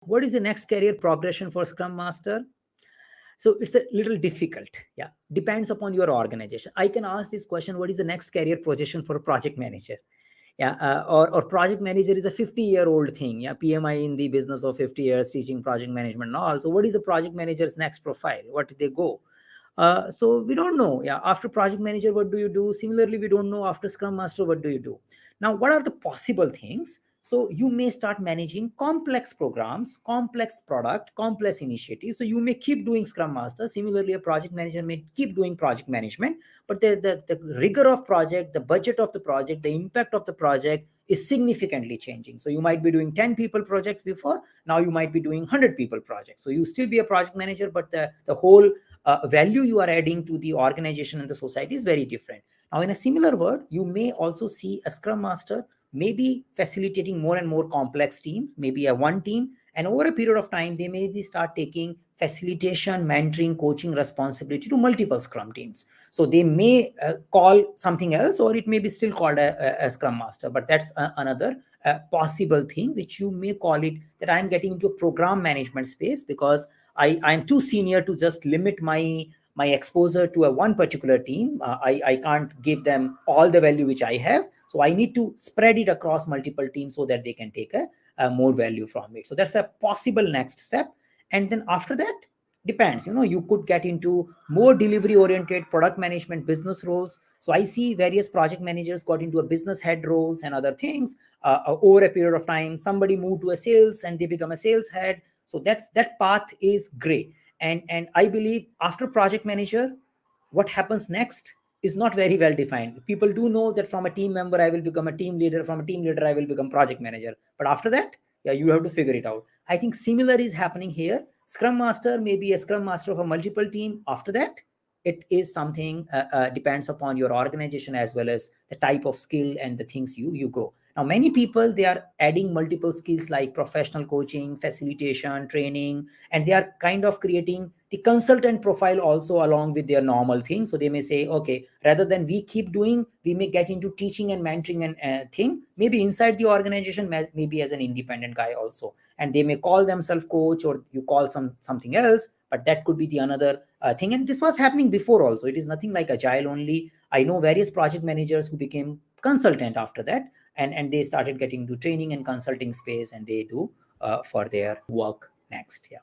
what is the next career progression for Scrum Master? So it's a little difficult. Yeah, depends upon your organization. I can ask this question: what is the next career projection for a project manager? Yeah, or project manager is a 50-year-old thing. Yeah, PMI in the business of 50 years teaching project management and all. So what is a project manager's next profile? What do they go? So we don't know. Yeah, after project manager, what do you do? Similarly, we don't know after Scrum Master, what do you do? Now, what are the possible things? So you may start managing complex programs, complex product, complex initiatives. So you may keep doing Scrum Master. Similarly, a project manager may keep doing project management, but the rigor of project, the budget of the project, the impact of the project is significantly changing. So you might be doing 10 people projects before, now you might be doing 100 people projects. So you still be a project manager, but the whole value you are adding to the organization and the society is very different. Now, in a similar word, you may also see a Scrum Master maybe facilitating more and more complex teams, maybe a one team, and over a period of time, they maybe start taking facilitation, mentoring, coaching responsibility to multiple Scrum teams. So they may call something else, or it may be still called a Scrum Master, but that's another possible thing which you may call it, that I'm getting into a program management space because I'm too senior to just limit my exposure to a one particular team. I can't give them all the value which I have. So I need to spread it across multiple teams so that they can take a more value from it. So that's a possible next step. And then after that, depends, you could get into more delivery oriented product management business roles. So I see various project managers got into a business head roles and other things. Over a period of time, somebody moved to a sales and they become a sales head. So that path is gray. And I believe after project manager, what happens next is not very well defined. People do know that from a team member I will become a team leader, from a team leader I will become project manager, but after that, yeah, you have to figure it out. I think similar is happening here. Scrum Master may be a Scrum Master of a multiple team. After that, it is something depends upon your organization as well as the type of skill and the things you go. Now, many people, they are adding multiple skills like professional coaching, facilitation, training, and they are kind of creating the consultant profile also along with their normal thing. So they may say, okay, rather than we keep doing, we may get into teaching and mentoring and thing, maybe inside the organization, maybe as an independent guy also. And they may call themselves coach, or you call something else, but that could be the another thing. And this was happening before also. It is nothing like agile only. I know various project managers who became consultant after that, and they started getting into training and consulting space, and they do for their work next. Yeah.